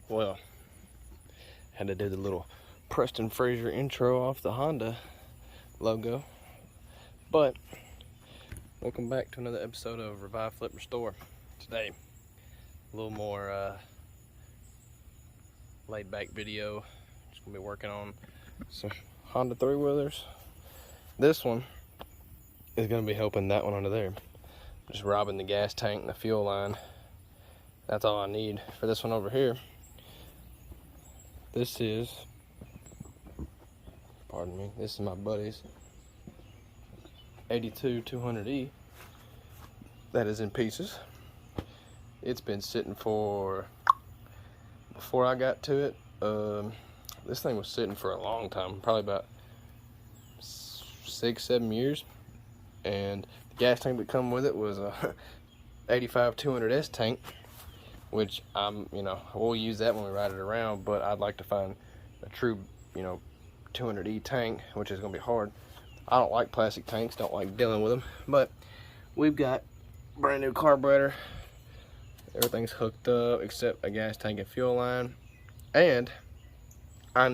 Well, had to do the little Preston Fraser intro off the Honda logo. But welcome back to another episode of Revive, Flip, Restore. Today, a little more laid back video. Just gonna be working on some Honda 3-wheelers. This one is gonna be helping that one under there. Just robbing the gas tank and the fuel line. That's all I need for this one over here. This is, pardon me, this is my buddy's 82 200E. That is in pieces. It's been sitting for, before I got to it, this thing was sitting for a long time, probably about 6-7 years. And the gas tank that come with it was a 85 200S tank, which we'll use that when we ride it around, but I'd like to find a true, 200E tank, which is gonna be hard. I don't like plastic tanks, don't like dealing with them, but we've got brand new carburetor. Everything's hooked up except a gas tank and fuel line. And I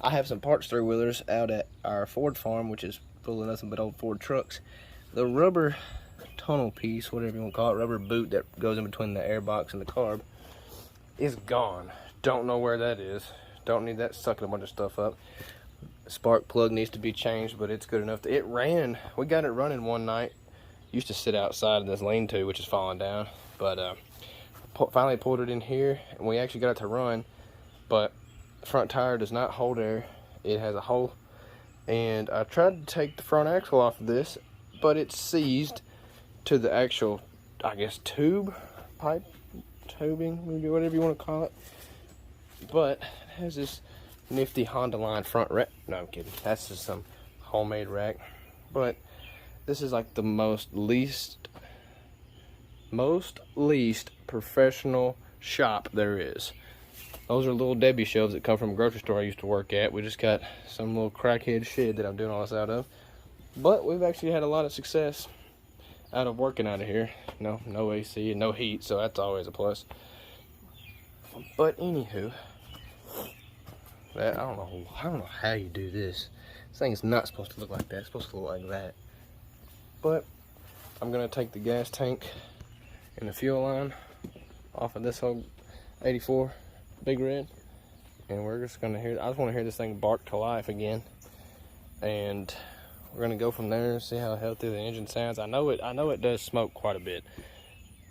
have some parts 3-wheelers out at our Ford farm, which is full of nothing but old Ford trucks. The rubber tunnel piece, whatever you want to call it, rubber boot that goes in between the airbox and the carb, is gone. Don't know where that is. Don't need that sucking a bunch of stuff up. The spark plug needs to be changed, but it's good enough. It ran. We got it running one night. Used to sit outside in this lean-to, which is falling down. But finally pulled it in here, and we actually got it to run. But the front tire does not hold air. It has a hole. And I tried to take the front axle off of this, but it's seized to the actual, I guess, tubing, maybe whatever you want to call it. But it has this nifty Honda line front rack. No, I'm kidding. That's just some homemade rack. But this is like the most least professional shop there is. Those are little Debbie shelves that come from a grocery store I used to work at. We just got some little crackhead shed that I'm doing all this out of. But we've actually had a lot of success out of working out of here. No AC and no heat, so that's always a plus. But anywho, I don't know how you do this. This thing is not supposed to look like that. It's supposed to look like that. But I'm gonna take the gas tank and the fuel line off of this old 84 Big Red, and we're just gonna I just want to hear this thing bark to life again, and we're gonna go from there and see how healthy the engine sounds. I know it does smoke quite a bit.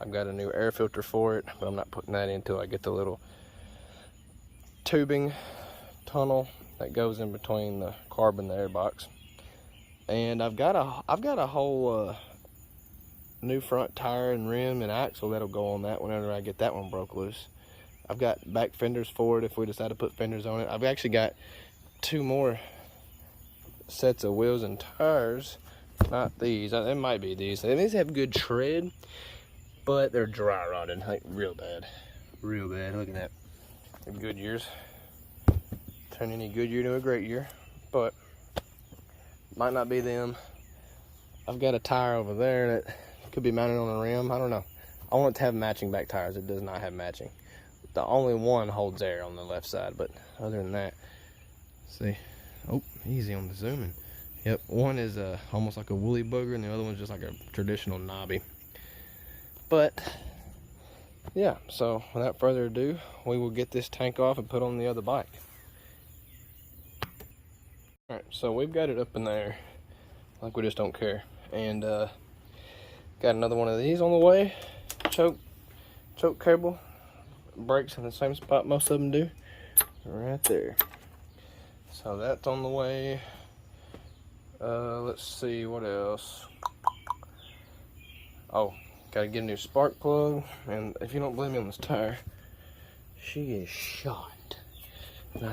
I've got a new air filter for it, but I'm not putting that in until I get the little tubing tunnel that goes in between the carb and the airbox. And I've got a whole new front tire and rim and axle that'll go on that whenever I get that one broke loose. I've got back fenders for it if we decide to put fenders on it. I've actually got 2 more sets of wheels and tires. Not these. It might be these. These have good tread, but they're dry rotted, like real bad. Real bad. Look at that. They're Goodyears. Turn any Goodyear to a great year, but might not be them. I've got a tire over there that could be mounted on a rim. I don't know. I want it to have matching back tires. It does not have matching. The only one holds air on the left side, but other than that, see. Oh, easy on the zooming. Yep, one is almost like a woolly booger, and the other one's just like a traditional knobby. But yeah, so without further ado, we will get this tank off and put on the other bike. Alright, so we've got it up in there, like we just don't care. And got another one of these on the way. Choke cable. Brakes in the same spot most of them do. Right there. So that's on the way. Let's see what else. Oh, gotta get a new spark plug. And if you don't believe me on this tire, she is shot. And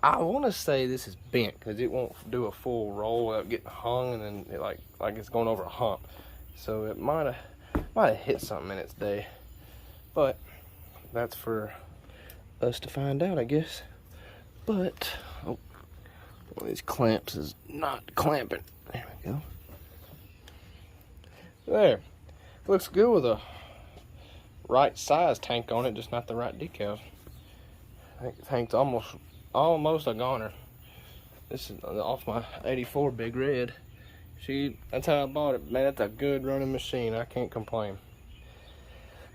I want to say this is bent because it won't do a full roll without getting hung, and then it like it's going over a hump. So it might have hit something in its day. But that's for us to find out, I guess. But one of these clamps is not clamping. There we go. There. Looks good with a right size tank on it, just not the right decals. I think the tank's almost a goner. This is off my 84 Big Red. That's how I bought it. Man, that's a good running machine. I can't complain.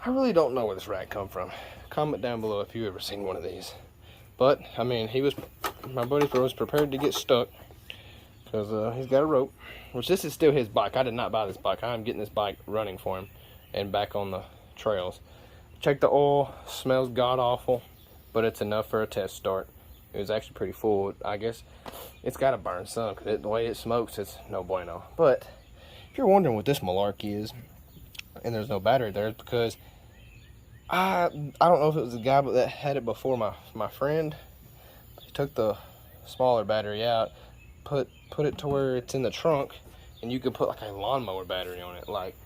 I really don't know where this rack come from. Comment down below if you ever seen one of these. But I mean, my buddy was prepared to get stuck because he's got a rope. Which this is still his bike. I did not buy this bike. I'm getting this bike running for him and back on the trails. Check the oil. Smells god awful, but it's enough for a test start. It was actually pretty full. I guess it's got to burn some because the way it smokes, it's no bueno. But if you're wondering what this malarkey is, and there's no battery there, it's because I don't know if it was the guy that had it before my friend. He took the smaller battery out, put it to where it's in the trunk, and you could put like a lawnmower battery on it, like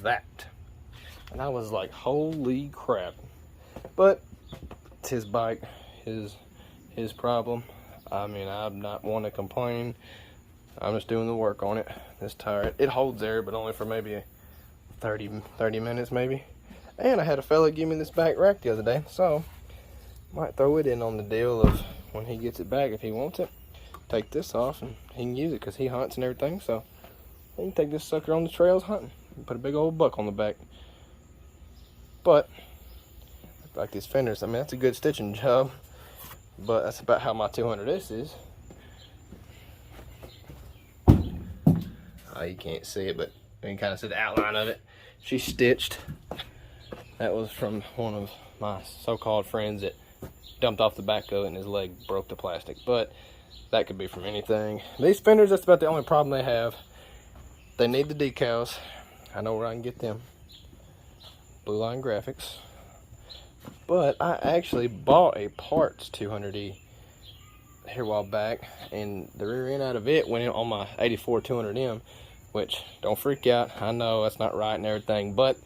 that. And I was like, holy crap. But it's his bike, his problem. I mean, I'm not one to complain. I'm just doing the work on it. This tire, it holds air, but only for maybe 30 minutes maybe. And I had a fella give me this back rack the other day, so might throw it in on the deal of when he gets it back, if he wants it, take this off and he can use it because he hunts and everything. So he can take this sucker on the trails hunting and put a big old buck on the back. But like these fenders, I mean, that's a good stitching job, but that's about how my 200S is. Oh, you can't see it, but you can kind of see the outline of it. She's stitched. That was from one of my so-called friends that dumped off the back of it and his leg broke the plastic, but that could be from anything. These fenders, that's about the only problem they have. They need the decals. I know where I can get them. Blue Line Graphics. But I actually bought a parts 200E here a while back, and the rear end out of it went in on my 84 200M, which, don't freak out, I know that's not right and everything, but,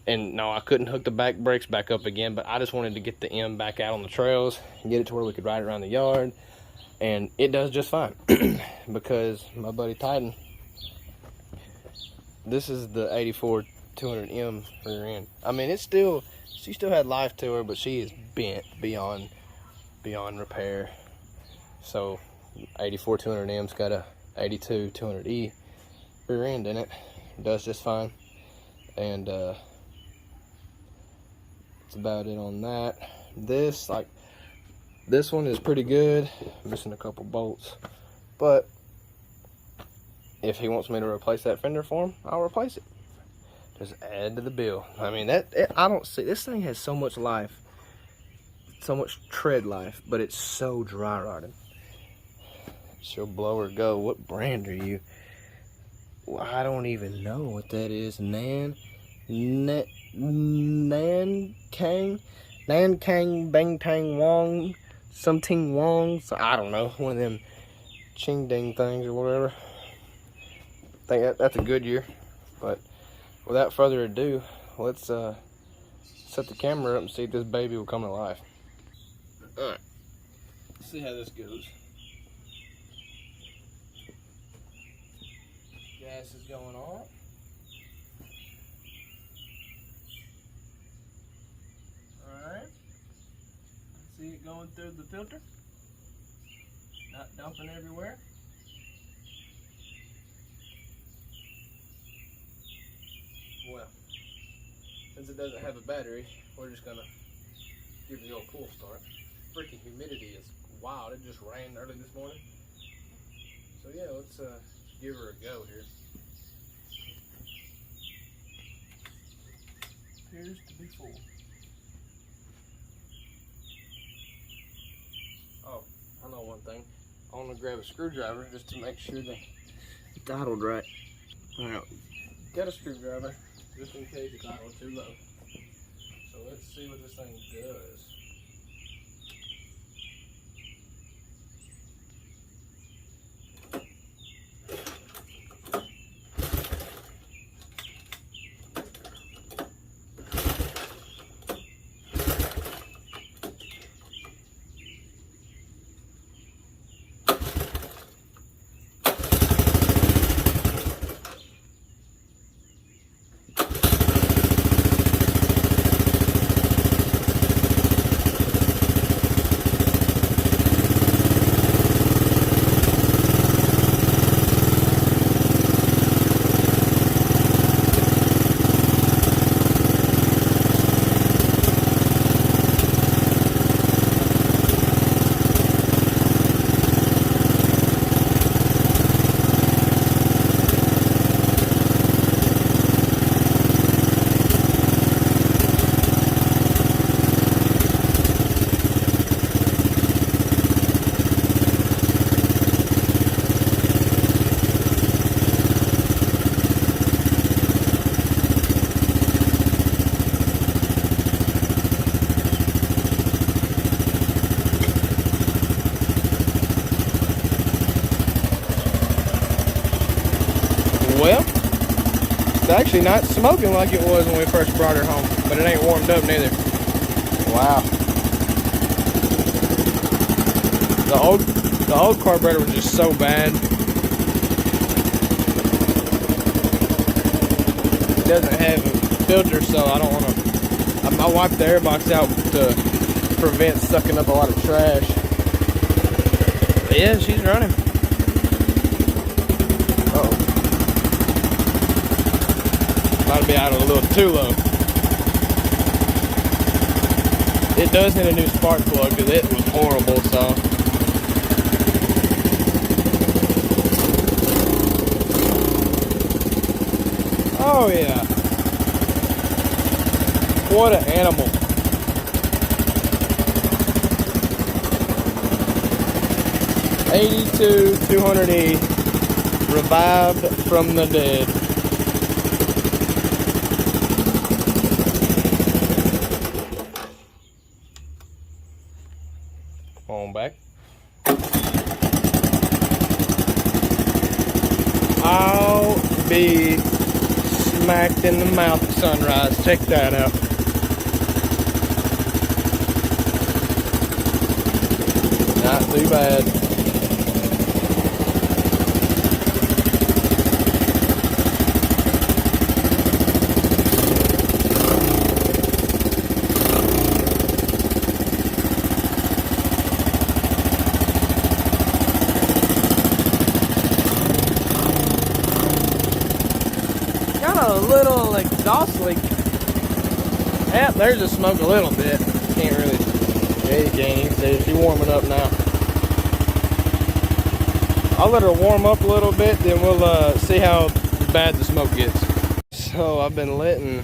and no, I couldn't hook the back brakes back up again, but I just wanted to get the M back out on the trails and get it to where we could ride it around the yard, and it does just fine. Because my buddy Titan, this is the 84 200M rear end. I mean, she still had life to her, but she is bent beyond repair. So 84 200M's got a 82 200E rear end in it. It does just fine, and that's about it on that. This one is pretty good, missing a couple bolts, but if he wants me to replace that fender for him, I'll replace it. Just add to the bill. I mean, I don't see, this thing has so much life, so much tread life, but it's so dry rotted. She'll blow or go. What brand are you? Well, I don't even know what that is. Nankang Bangtang Wong, something Wong. So I don't know, one of them Ching Ding things or whatever. I think that's a Goodyear. But without further ado, let's set the camera up and see if this baby will come to life. All right, let's see how this goes. Gas is going on. Alright. See it going through the filter. Not dumping everywhere. Well, since it doesn't have a battery, we're just gonna give it the old pull start. Freaking humidity is wild. It just rained early this morning. So yeah, let's give her a go here. Appears to be full. Oh, I know one thing. I want to grab a screwdriver just to make sure the idled right. Alright, got a screwdriver just in case it's idled too low. So let's see what this thing does. actually not smoking like it was when we first brought her home, but it ain't warmed up neither. Wow. The old carburetor was just so bad. It doesn't have a filter, so I don't want to. I wiped the airbox out to prevent sucking up a lot of trash. But yeah, she's running. Uh-oh. Might be out a little too low. It does need a new spark plug because it was horrible, so. Oh yeah. What an animal. '82 200E, revived from the dead. On back. I'll be smacked in the mouth at sunrise. Check that out. Not too bad. Got a little exhaust leak. Yep, there's the smoke a little bit. Can't really. Yeah, you can't even see. She's warming up now. I'll let her warm up a little bit, then we'll see how bad the smoke gets. So I've been letting,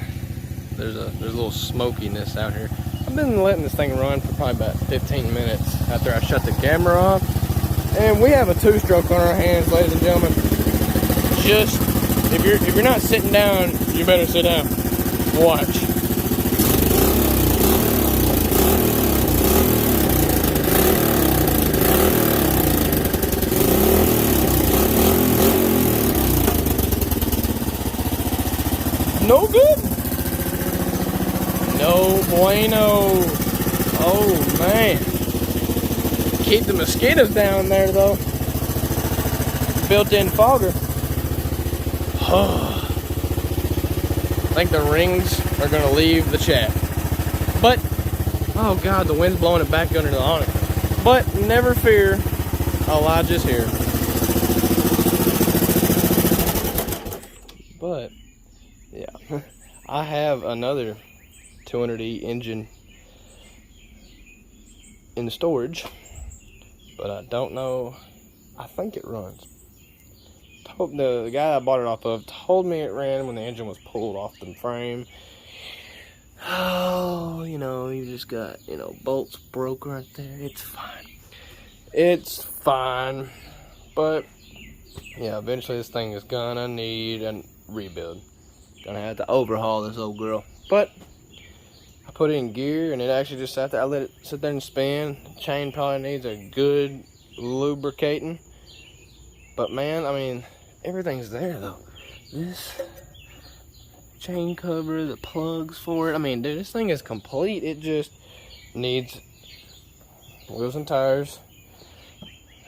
there's a little smokiness out here. I've been letting this thing run for probably about 15 minutes after I shut the camera off. And we have a 2-stroke on our hands, ladies and gentlemen. Just, if you're not sitting down, you better sit down. Watch. No good. No bueno. Oh man. Keep the mosquitoes down there though. Built-in fogger. I think the rings are gonna leave the shaft. But, oh God, the wind's blowing it back under the awning. But never fear, Elijah's here. But yeah, I have another 200E engine in storage, but I don't know. I think it runs. The guy I bought it off of told me it ran when the engine was pulled off the frame. Oh, you know, you just got, you know, bolts broke right there. It's fine. It's fine. But yeah, eventually this thing is gonna need a rebuild. Gonna have to overhaul this old girl. But I put it in gear and it actually just sat there. I let it sit there and spin. The chain probably needs a good lubricating. But man, I mean, everything's there though. This chain cover, the plugs for it. I mean, dude, this thing is complete. It just needs wheels and tires,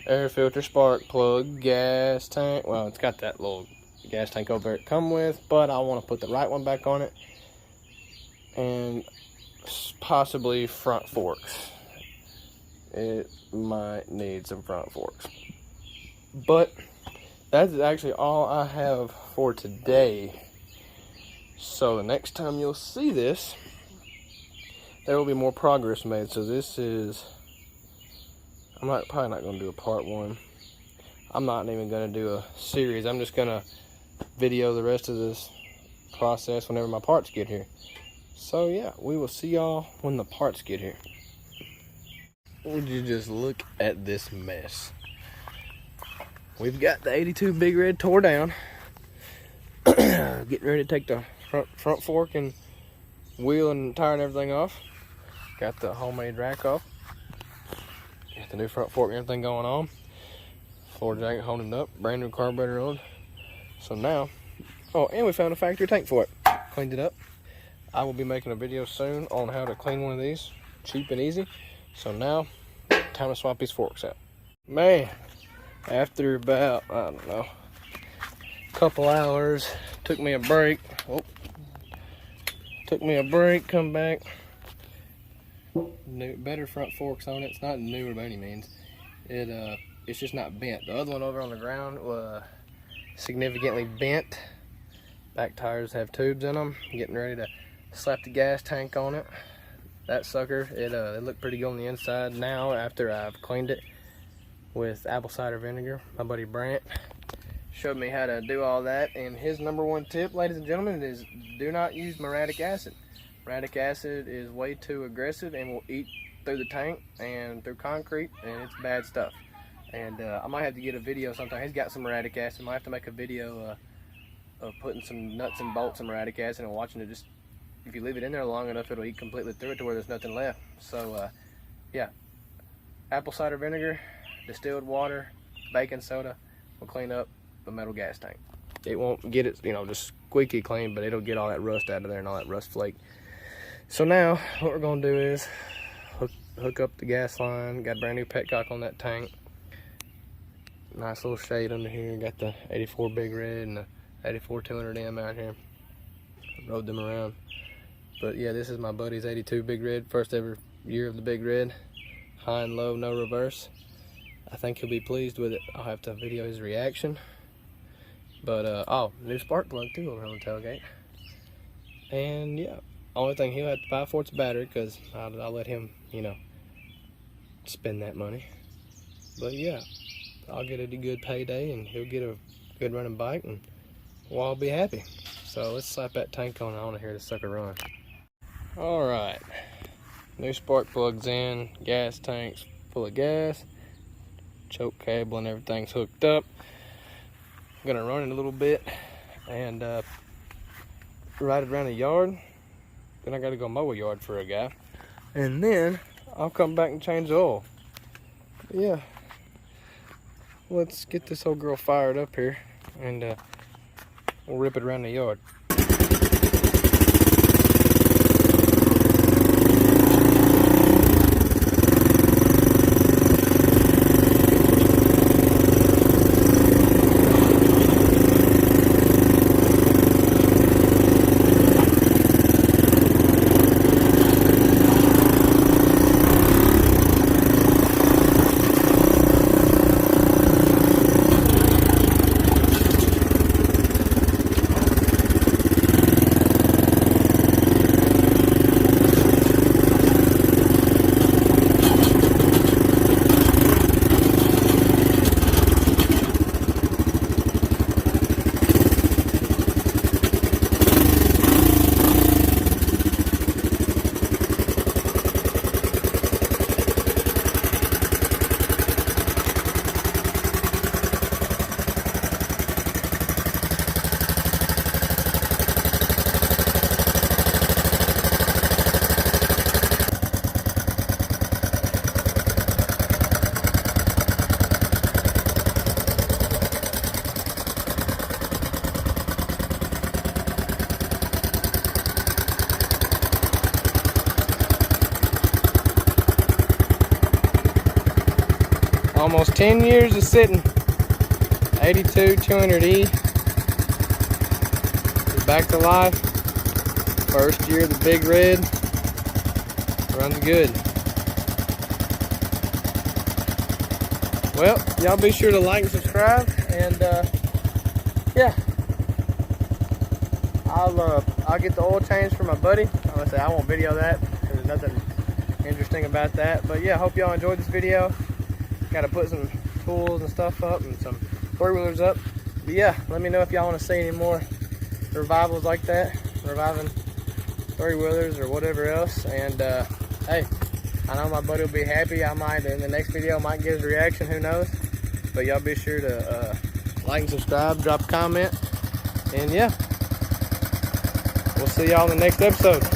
air filter, spark plug, gas tank. Well, it's got that little gas tank over there it come with, but I want to put the right one back on it, and possibly front forks. It might need some front forks. But that's actually all I have for today. So the next time you'll see this, there will be more progress made. So this is, I'm probably not going to do a part 1. I'm not even going to do a series. I'm just going to video the rest of this process whenever my parts get here. So yeah, we will see y'all when the parts get here. Would you just look at this mess? We've got the 82 Big Red tore down. Getting ready to take the front fork and wheel and tire and everything off. Got the homemade rack off. Got the new front fork and everything going on. Floor jacket holding it up. Brand new carburetor on. So now Oh, and we found a factory tank for it. Cleaned it up. I will be making a video soon on how to clean one of these, cheap and easy. So now, time to swap these forks out. Man, after about, I don't know, a couple hours, took me a break. Oh, took me a break, come back. New, better front forks on it. It's not newer by any means. It's just not bent. The other one over on the ground was significantly bent. Back tires have tubes in them. Getting ready to slap the gas tank on it. That sucker, it looked pretty good on the inside. Now, after I've cleaned it with apple cider vinegar, my buddy Brant showed me how to do all that. And his #1 tip, ladies and gentlemen, is do not use muriatic acid. Muriatic acid is way too aggressive and will eat through the tank and through concrete, and it's bad stuff. And I might have to get a video sometime. He's got some muriatic acid. I might have to make a video of putting some nuts and bolts of muriatic acid and watching it. Just if you leave it in there long enough, it'll eat completely through it to where there's nothing left. So yeah, apple cider vinegar, distilled water, baking soda will clean up the metal gas tank. It won't get it, you know, just squeaky clean, but it'll get all that rust out of there and all that rust flake. So now what we're gonna do is hook up the gas line. Got a brand new petcock on that tank. Nice little shade under here. Got the 84 Big Red and the 84 200M out here. Rode them around. But yeah, this is my buddy's 82 Big Red. First ever year of the Big Red. High and low, no reverse. I think he'll be pleased with it. I'll have to video his reaction. But oh, new spark plug too over on the tailgate. And yeah, only thing he'll have to buy for it's a battery, because I'll let him, you know, spend that money. But yeah, I'll get a good payday and he'll get a good running bike and we'll all be happy. So let's slap that tank on. I want to hear the sucker run. All right, new spark plugs in, gas tanks full of gas, choke cable and everything's hooked up. I'm gonna run it a little bit and ride it around the yard. Then I gotta go mow a yard for a guy, and then I'll come back and change the oil. Yeah, let's get this old girl fired up here and we'll rip it around the yard. Almost 10 years of sitting. 82 200E is back to life. First year of the Big Red. Runs good. Well, y'all be sure to like and subscribe, and yeah, I'll get the oil change for my buddy. I'm gonna say I won't video that because there's nothing interesting about that. But yeah, hope y'all enjoyed this video. Got to put some tools and stuff up and some four-wheelers up. But yeah, let me know if y'all want to see any more revivals like that, reviving three-wheelers or whatever else. And hey, I know my buddy will be happy. I might, in the next video, might get his reaction, who knows. But y'all be sure to like and subscribe, drop a comment, and yeah, we'll see y'all in the next episode.